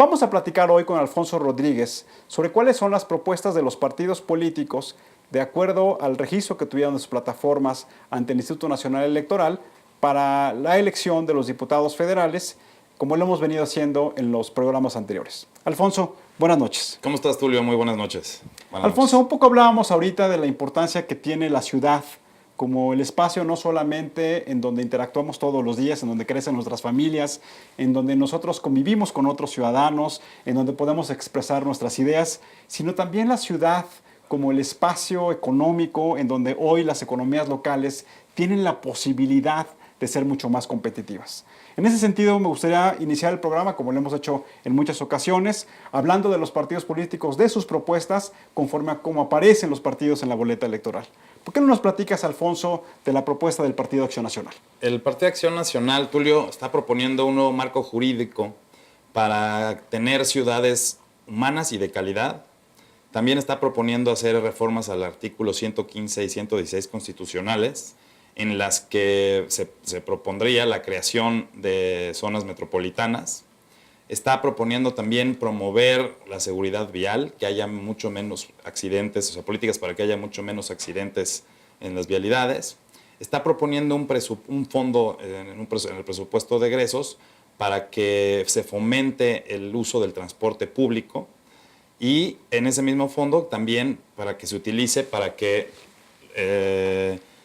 Vamos a platicar hoy con Alfonso Rodríguez sobre cuáles son las propuestas de los partidos políticos de acuerdo al registro que tuvieron en sus plataformas ante el Instituto Nacional Electoral para la elección de los diputados federales, como lo hemos venido haciendo en los programas anteriores. Alfonso, buenas noches. ¿Cómo estás, Tulio? Muy buenas noches. Alfonso, un poco hablábamos ahorita de la importancia que tiene la ciudad como el espacio no solamente en donde interactuamos todos los días, en donde crecen nuestras familias, en donde nosotros convivimos con otros ciudadanos, en donde podemos expresar nuestras ideas, sino también la ciudad como el espacio económico en donde hoy las economías locales tienen la posibilidad de ser mucho más competitivas. En ese sentido, me gustaría iniciar el programa, como lo hemos hecho en muchas ocasiones, hablando de los partidos políticos, de sus propuestas, conforme a cómo aparecen los partidos en la boleta electoral. ¿Por qué no nos platicas, Alfonso, de la propuesta del Partido Acción Nacional? El Partido Acción Nacional, Tulio, está proponiendo un nuevo marco jurídico para tener ciudades humanas y de calidad. También está proponiendo hacer reformas al artículo 115 y 116 constitucionales, en las que se propondría la creación de zonas metropolitanas. Está proponiendo también promover la seguridad vial, que haya mucho menos accidentes, o sea, políticas para que haya mucho menos accidentes en las vialidades. Está proponiendo un fondo en el presupuesto de egresos para que se fomente el uso del transporte público y en ese mismo fondo también para que se utilice para que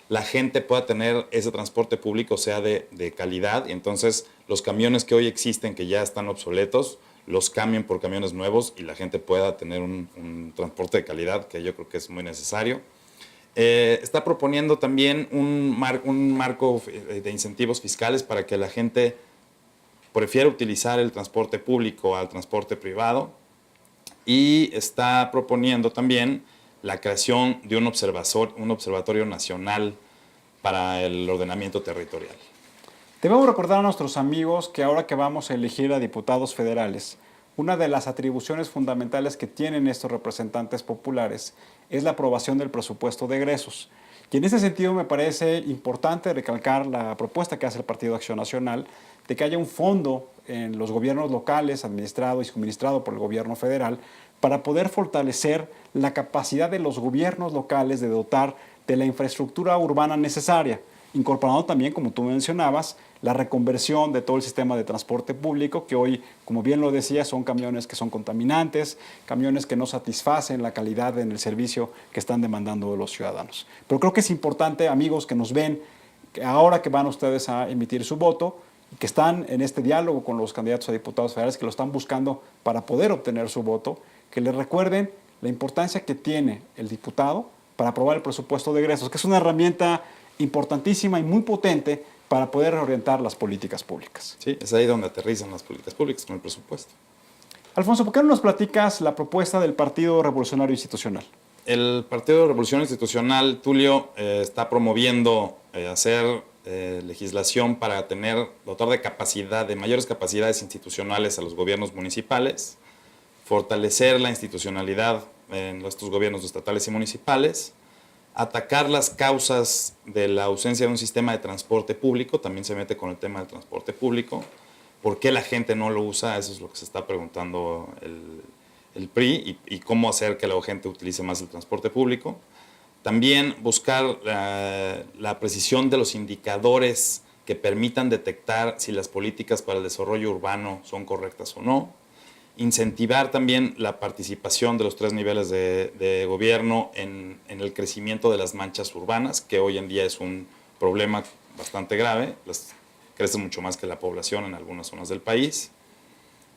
la gente pueda tener ese transporte público, sea de calidad, y entonces los camiones que hoy existen, que ya están obsoletos, los cambien por camiones nuevos y la gente pueda tener un transporte de calidad, que yo creo que es muy necesario. Está proponiendo también un marco de incentivos fiscales para que la gente prefiera utilizar el transporte público al transporte privado, y está proponiendo también la creación de un observatorio nacional para el ordenamiento territorial. Debemos recordar a nuestros amigos que ahora que vamos a elegir a diputados federales, una de las atribuciones fundamentales que tienen estos representantes populares es la aprobación del presupuesto de egresos. Y en ese sentido me parece importante recalcar la propuesta que hace el Partido Acción Nacional de que haya un fondo en los gobiernos locales administrado y suministrado por el gobierno federal para poder fortalecer la capacidad de los gobiernos locales de dotar de la infraestructura urbana necesaria, incorporando también, como tú mencionabas, la reconversión de todo el sistema de transporte público, que hoy, como bien lo decía, son camiones que son contaminantes, camiones que no satisfacen la calidad en el servicio que están demandando los ciudadanos. Pero creo que es importante, amigos que nos ven, que ahora que van ustedes a emitir su voto, que están en este diálogo con los candidatos a diputados federales, que lo están buscando para poder obtener su voto, que les recuerden la importancia que tiene el diputado para aprobar el presupuesto de egresos, que es una herramienta importantísima y muy potente para poder reorientar las políticas públicas. Sí, es ahí donde aterrizan las políticas públicas, con el presupuesto. Alfonso, ¿por qué no nos platicas la propuesta del Partido Revolucionario Institucional? El Partido de Revolución Institucional, Tulio, está promoviendo hacer legislación para dotar de mayores capacidades institucionales a los gobiernos municipales, fortalecer la institucionalidad en estos gobiernos estatales y municipales, atacar las causas de la ausencia de un sistema de transporte público, también se mete con el tema del transporte público. ¿Por qué la gente no lo usa? Eso es lo que se está preguntando el PRI, y cómo hacer que la gente utilice más el transporte público. También buscar la precisión de los indicadores que permitan detectar si las políticas para el desarrollo urbano son correctas o no. Incentivar también la participación de los 3 niveles de gobierno en el crecimiento de las manchas urbanas, que hoy en día es un problema bastante grave. Crece mucho más que la población en algunas zonas del país.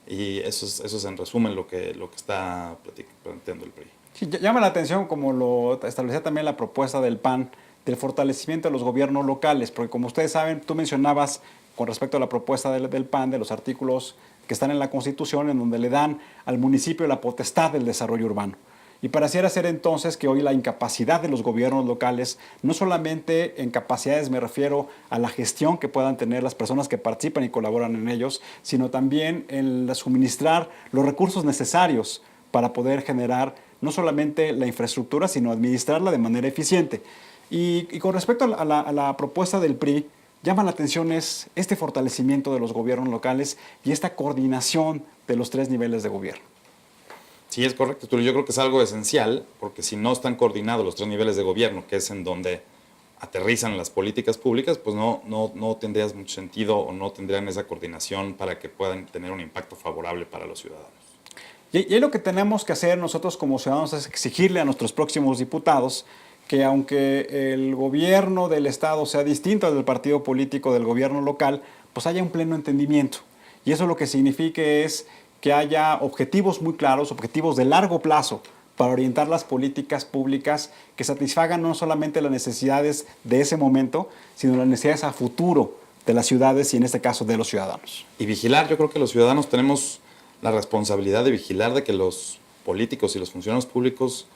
Y eso es en resumen lo que está planteando el PRI. Sí, llama la atención, como lo establecía también la propuesta del PAN, del fortalecimiento de los gobiernos locales, porque como ustedes saben, tú mencionabas con respecto a la propuesta del PAN, de los artículos que están en la Constitución, en donde le dan al municipio la potestad del desarrollo urbano. Y pareciera ser entonces que hoy la incapacidad de los gobiernos locales, no solamente en capacidades me refiero a la gestión que puedan tener las personas que participan y colaboran en ellos, sino también en suministrar los recursos necesarios para poder generar no solamente la infraestructura, sino administrarla de manera eficiente. Y con respecto a la propuesta del PRI, llama la atención es este fortalecimiento de los gobiernos locales y esta coordinación de los 3 niveles de gobierno. Sí, es correcto, Tulio. Yo creo que es algo esencial, porque si no están coordinados los 3 niveles de gobierno, que es en donde aterrizan las políticas públicas, pues no tendrías mucho sentido o no tendrían esa coordinación para que puedan tener un impacto favorable para los ciudadanos. Y lo que tenemos que hacer nosotros como ciudadanos es exigirle a nuestros próximos diputados que aunque el gobierno del Estado sea distinto del partido político del gobierno local, pues haya un pleno entendimiento. Y eso lo que significa es que haya objetivos muy claros, objetivos de largo plazo, para orientar las políticas públicas que satisfagan no solamente las necesidades de ese momento, sino las necesidades a futuro de las ciudades y en este caso de los ciudadanos. Y vigilar, yo creo que los ciudadanos tenemos la responsabilidad de vigilar de que los políticos y los funcionarios públicos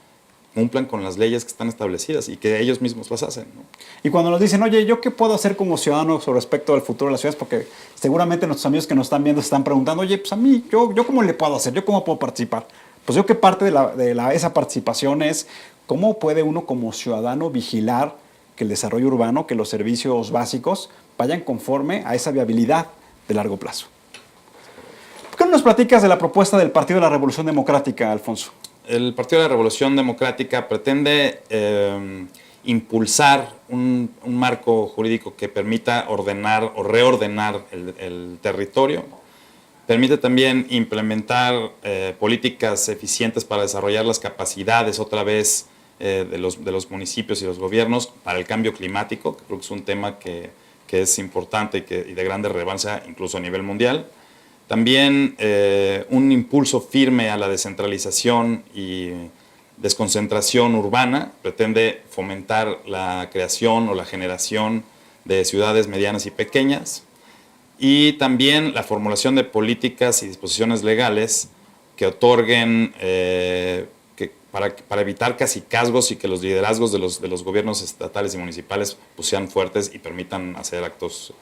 cumplan con las leyes que están establecidas y que ellos mismos las hacen, ¿no? Y cuando nos dicen, oye, ¿yo qué puedo hacer como ciudadano sobre respecto al futuro de las ciudades? Porque seguramente nuestros amigos que nos están viendo se están preguntando, oye, pues a mí, ¿yo cómo le puedo hacer? ¿Yo cómo puedo participar? Pues yo que parte de esa participación es cómo puede uno como ciudadano vigilar que el desarrollo urbano, que los servicios básicos vayan conforme a esa viabilidad de largo plazo. ¿Por qué no nos platicas de la propuesta del Partido de la Revolución Democrática, Alfonso? El Partido de la Revolución Democrática pretende impulsar un marco jurídico que permita ordenar o reordenar el territorio. Permite también implementar políticas eficientes para desarrollar las capacidades otra vez de los municipios y los gobiernos para el cambio climático, que creo que es un tema que es importante y de grande relevancia incluso a nivel mundial. También un impulso firme a la descentralización y desconcentración urbana. Pretende fomentar la creación o la generación de ciudades medianas y pequeñas. Y también la formulación de políticas y disposiciones legales que otorguen, para evitar cacicazgos y que los liderazgos de los gobiernos estatales y municipales pues, sean fuertes y permitan hacer actos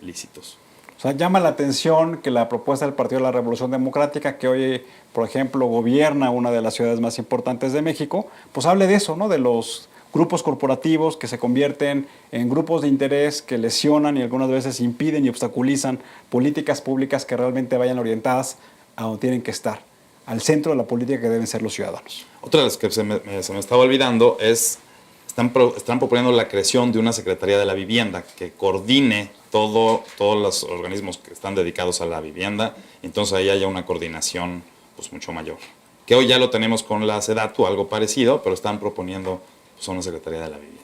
lícitos. O sea, llama la atención que la propuesta del Partido de la Revolución Democrática, que hoy, por ejemplo, gobierna una de las ciudades más importantes de México, pues hable de eso, ¿no? De los grupos corporativos que se convierten en grupos de interés que lesionan y algunas veces impiden y obstaculizan políticas públicas que realmente vayan orientadas a donde tienen que estar, al centro de la política que deben ser los ciudadanos. Otra de las que se me estaba olvidando es, están proponiendo la creación de una Secretaría de la Vivienda que coordine todos los organismos que están dedicados a la vivienda, entonces ahí haya una coordinación pues, mucho mayor. Que hoy ya lo tenemos con la SEDATU, algo parecido, pero están proponiendo pues, una Secretaría de la Vivienda.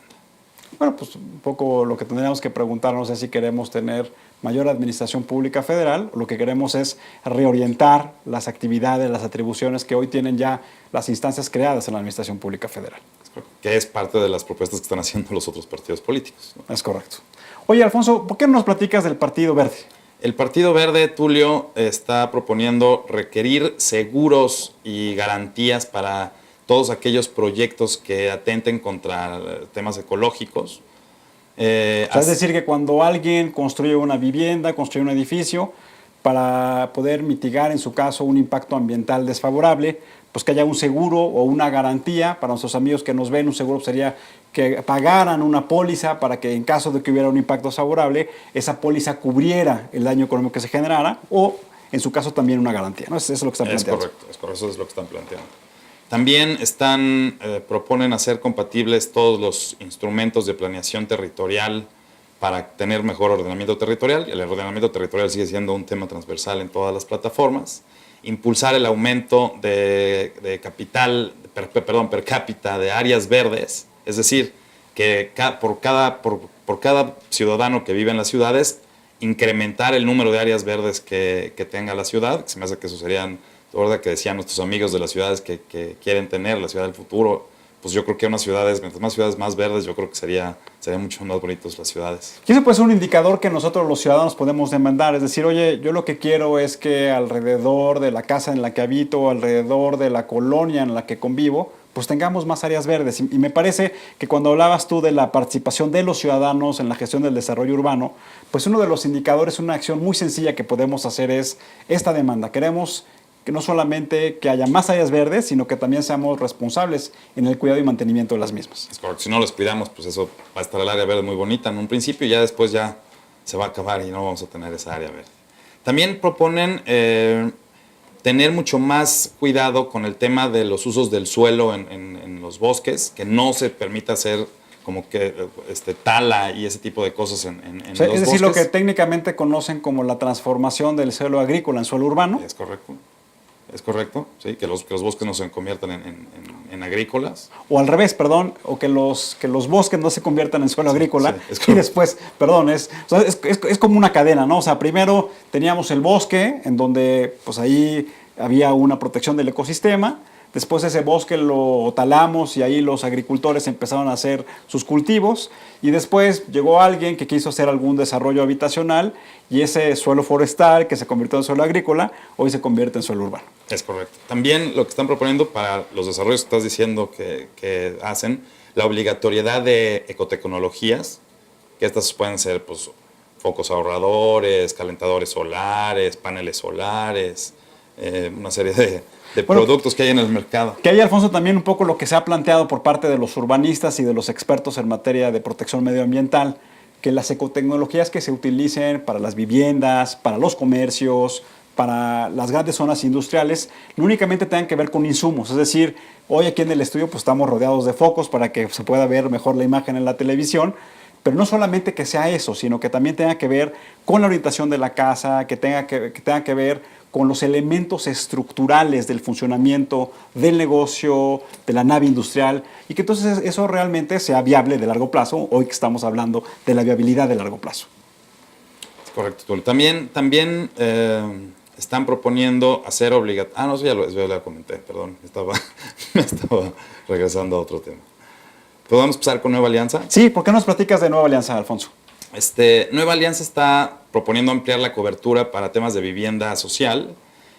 Bueno, pues un poco lo que tendríamos que preguntarnos es si queremos tener mayor administración pública federal, o lo que queremos es reorientar las actividades, las atribuciones que hoy tienen ya las instancias creadas en la administración pública federal. Que es parte de las propuestas que están haciendo los otros partidos políticos, ¿no? Es correcto. Oye, Alfonso, ¿por qué no nos platicas del Partido Verde? El Partido Verde, Tulio, está proponiendo requerir seguros y garantías para todos aquellos proyectos que atenten contra temas ecológicos. Es decir, que cuando alguien construye una vivienda, construye un edificio, para poder mitigar, en su caso, un impacto ambiental desfavorable, pues que haya un seguro o una garantía. Para nuestros amigos que nos ven, un seguro sería que pagaran una póliza para que en caso de que hubiera un impacto desfavorable, esa póliza cubriera el daño económico que se generara, o en su caso también una garantía, ¿no? Eso es lo que están planteando. Es correcto, eso es lo que están planteando. También proponen hacer compatibles todos los instrumentos de planeación territorial para tener mejor ordenamiento territorial. El ordenamiento territorial sigue siendo un tema transversal en todas las plataformas. Impulsar el aumento de capital, per cápita de áreas verdes, es decir, que por cada ciudadano que vive en las ciudades, incrementar el número de áreas verdes que tenga la ciudad. Se me hace que eso serían, la verdad que decían nuestros amigos de las ciudades que quieren tener, la ciudad del futuro. Pues yo creo que mientras más ciudades más verdes, yo creo que serían mucho más bonitas las ciudades. Y eso puede ser un indicador que nosotros los ciudadanos podemos demandar, es decir, oye, yo lo que quiero es que alrededor de la casa en la que habito, alrededor de la colonia en la que convivo, pues tengamos más áreas verdes. Y me parece que cuando hablabas tú de la participación de los ciudadanos en la gestión del desarrollo urbano, pues uno de los indicadores, una acción muy sencilla que podemos hacer es esta demanda. Queremos que no solamente que haya más áreas verdes, sino que también seamos responsables en el cuidado y mantenimiento de las mismas. Es correcto. Si no los cuidamos, pues eso va a estar el área verde muy bonita en un principio y ya después ya se va a acabar y no vamos a tener esa área verde. También proponen tener mucho más cuidado con el tema de los usos del suelo en los bosques, que no se permita hacer como que tala y ese tipo de cosas en O sea, los es decir, bosques. lo que técnicamente conocen como la transformación del suelo agrícola en suelo urbano. Es correcto. Es correcto, sí, que los bosques no se conviertan en agrícolas. O al revés, perdón, o que los bosques no se conviertan en suelo agrícola. Sí, y después, perdón, es como una cadena, ¿no? O sea, primero teníamos el bosque, en donde pues ahí había una protección del ecosistema. Después ese bosque lo talamos y ahí los agricultores empezaron a hacer sus cultivos. Y después llegó alguien que quiso hacer algún desarrollo habitacional y ese suelo forestal que se convirtió en suelo agrícola, hoy se convierte en suelo urbano. Es correcto. También lo que están proponiendo para los desarrollos que estás diciendo que hacen, la obligatoriedad de ecotecnologías, que estas pueden ser pues, focos ahorradores, calentadores solares, paneles solares, una serie de productos que hay en el mercado. Que hay, Alfonso, también un poco lo que se ha planteado por parte de los urbanistas y de los expertos en materia de protección medioambiental, que las ecotecnologías que se utilicen para las viviendas, para los comercios, para las grandes zonas industriales, no únicamente tengan que ver con insumos. Es decir, hoy aquí en el estudio pues, estamos rodeados de focos para que se pueda ver mejor la imagen en la televisión, pero no solamente que sea eso, sino que también tenga que ver con la orientación de la casa, que tenga que ver con los elementos estructurales del funcionamiento del negocio, de la nave industrial, y que entonces eso realmente sea viable de largo plazo, hoy que estamos hablando de la viabilidad de largo plazo. Es correcto, Tulio. También están proponiendo hacer obligatorio... no, eso ya lo comenté, perdón, me estaba regresando a otro tema. ¿Podemos empezar con Nueva Alianza? Sí, ¿por qué nos platicas de Nueva Alianza, Alfonso? Nueva Alianza está proponiendo ampliar la cobertura para temas de vivienda social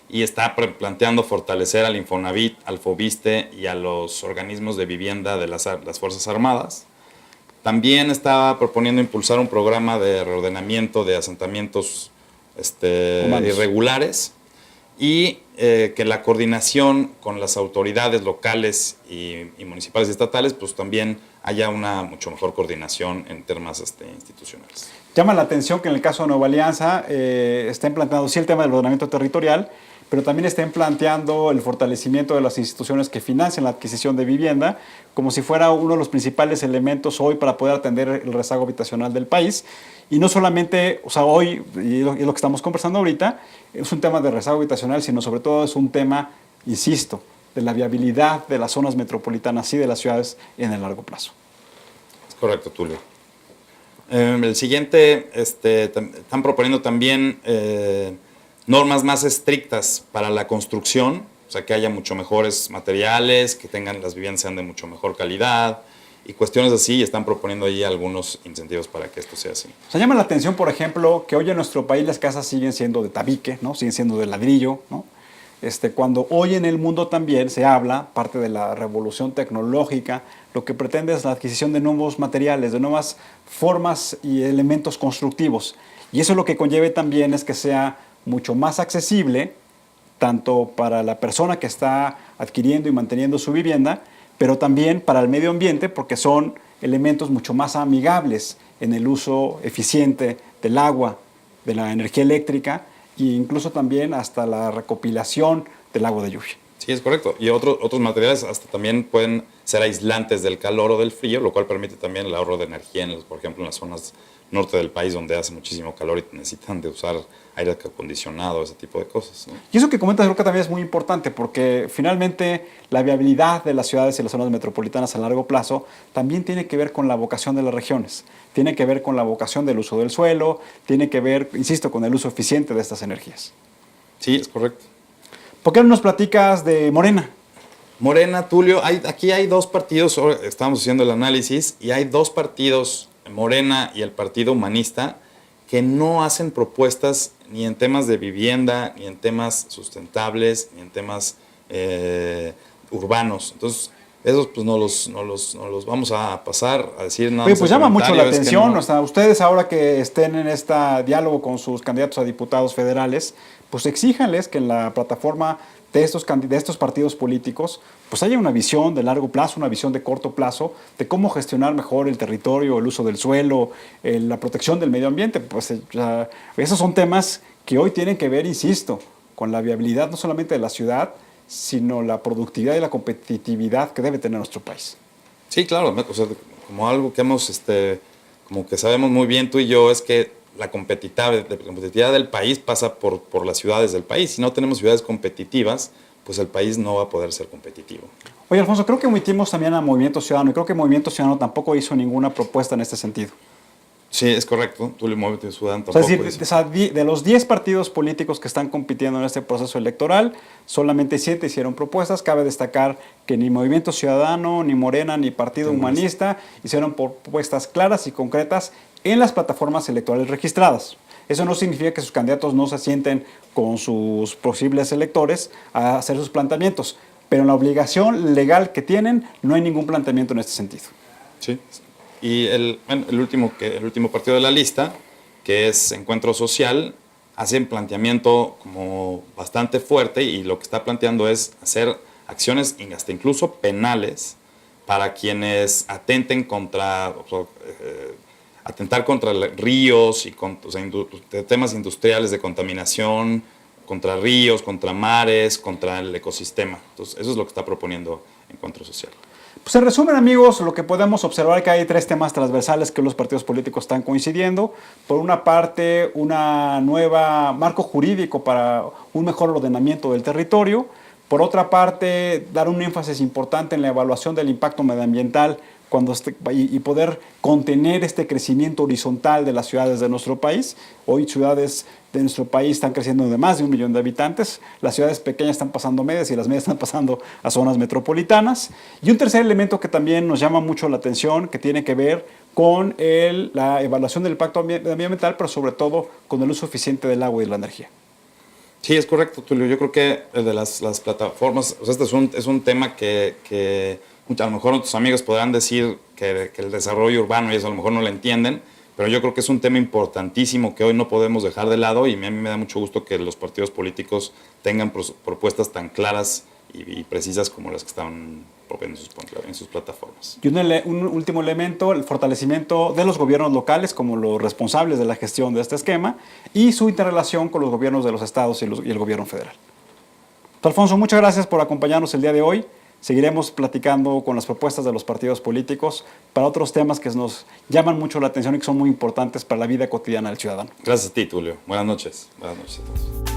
y está planteando fortalecer al Infonavit, al Fobiste y a los organismos de vivienda de las Fuerzas Armadas. También está proponiendo impulsar un programa de reordenamiento de asentamientos irregulares y que la coordinación con las autoridades locales y municipales y estatales pues también haya una mucho mejor coordinación en temas institucionales. Llama la atención que en el caso de Nueva Alianza estén planteando sí el tema del ordenamiento territorial, pero también estén planteando el fortalecimiento de las instituciones que financian la adquisición de vivienda, como si fuera uno de los principales elementos hoy para poder atender el rezago habitacional del país. Y no solamente, o sea, hoy, y lo que estamos conversando ahorita, es un tema de rezago habitacional, sino sobre todo es un tema, insisto, de la viabilidad de las zonas metropolitanas y de las ciudades en el largo plazo. Es correcto, Tulio. El siguiente, están proponiendo también normas más estrictas para la construcción, o sea, que haya mucho mejores materiales, que las viviendas sean de mucho mejor calidad y cuestiones así, y están proponiendo ahí algunos incentivos para que esto sea así. O sea, llama la atención, por ejemplo, que hoy en nuestro país las casas siguen siendo de tabique, ¿no? Siguen siendo de ladrillo, ¿no? Cuando hoy en el mundo también se habla, parte de la revolución tecnológica, lo que pretende es la adquisición de nuevos materiales, de nuevas formas y elementos constructivos. Y eso lo que conlleve también es que sea mucho más accesible, tanto para la persona que está adquiriendo y manteniendo su vivienda, pero también para el medio ambiente, porque son elementos mucho más amigables en el uso eficiente del agua, de la energía eléctrica, e incluso también hasta la recopilación del agua de lluvia. Sí, es correcto. Y otros materiales hasta también pueden ser aislantes del calor o del frío, lo cual permite también el ahorro de energía, por ejemplo, en las zonas norte del país donde hace muchísimo calor y necesitan de usar aire acondicionado, ese tipo de cosas, ¿no? Y eso que comentas creo que también es muy importante porque finalmente la viabilidad de las ciudades y las zonas metropolitanas a largo plazo también tiene que ver con la vocación de las regiones, tiene que ver con la vocación del uso del suelo, tiene que ver, insisto, con el uso eficiente de estas energías. Sí, es correcto. ¿Por qué no nos platicas de Morena? Morena, Tulio, aquí hay dos partidos, estamos haciendo el análisis, y hay dos partidos, Morena y el Partido Humanista, que no hacen propuestas ni en temas de vivienda, ni en temas sustentables, ni en temas urbanos. Entonces, Esos pues no los vamos a pasar a decir nada Oye, más pues el llama mucho la comentario, es que atención, no. o sea, ustedes ahora que estén en este diálogo con sus candidatos a diputados federales, pues exíjanles que en la plataforma de estos partidos políticos, pues haya una visión de largo plazo, una visión de corto plazo, de cómo gestionar mejor el territorio, el uso del suelo, la protección del medio ambiente. Pues esos son temas que hoy tienen que ver, insisto, con la viabilidad no solamente de la ciudad, sino la productividad y la competitividad que debe tener nuestro país. Sí, claro, o sea, como algo que hemos, como que sabemos muy bien tú y yo, es que la competitividad del país pasa por las ciudades del país. Si no tenemos ciudades competitivas, pues el país no va a poder ser competitivo. Oye, Alfonso, creo que omitimos también a Movimiento Ciudadano y creo que Movimiento Ciudadano tampoco hizo ninguna propuesta en este sentido. Sí, es correcto. Tú le Movimiento Ciudadano O sea, tampoco es decir, de los 10 partidos políticos que están compitiendo en este proceso electoral, solamente 7 hicieron propuestas. Cabe destacar que ni Movimiento Ciudadano, ni Morena, ni Partido Humanista hicieron propuestas claras y concretas en las plataformas electorales registradas. Eso no significa que sus candidatos no se sienten con sus posibles electores a hacer sus planteamientos, pero en la obligación legal que tienen no hay ningún planteamiento en este sentido. Sí. Y el último partido de la lista, que es Encuentro Social, hace un planteamiento como bastante fuerte y lo que está planteando es hacer acciones hasta incluso penales para quienes atenten contra, atentar contra ríos y temas industriales de contaminación, contra ríos, contra mares, contra el ecosistema. Entonces, eso es lo que está proponiendo Encuentro Social. Pues en resumen, amigos, lo que podemos observar es que hay 3 temas transversales que los partidos políticos están coincidiendo. Por una parte, una nueva marco jurídico para un mejor ordenamiento del territorio. Por otra parte, dar un énfasis importante en la evaluación del impacto medioambiental y poder contener este crecimiento horizontal de las ciudades de nuestro país. Hoy ciudades de nuestro país están creciendo de más de 1 millón de habitantes, las ciudades pequeñas están pasando a medias y las medias están pasando a zonas metropolitanas. Y un tercer elemento que también nos llama mucho la atención, que tiene que ver con la evaluación del impacto medioambiental, pero sobre todo con el uso eficiente del agua y de la energía. Sí, es correcto, Tulio. Yo creo que el de las plataformas, o sea, es un tema que a lo mejor tus amigos podrán decir que el desarrollo urbano y eso a lo mejor no lo entienden, pero yo creo que es un tema importantísimo que hoy no podemos dejar de lado y a mí me da mucho gusto que los partidos políticos tengan propuestas tan claras y precisas como las que están proponiendo en sus plataformas. Y un último elemento, el fortalecimiento de los gobiernos locales como los responsables de la gestión de este esquema y su interrelación con los gobiernos de los estados y el gobierno federal. Alfonso, muchas gracias por acompañarnos el día de hoy. Seguiremos platicando con las propuestas de los partidos políticos para otros temas que nos llaman mucho la atención y que son muy importantes para la vida cotidiana del ciudadano. Gracias a ti, Tulio. Buenas noches. Buenas noches a todos.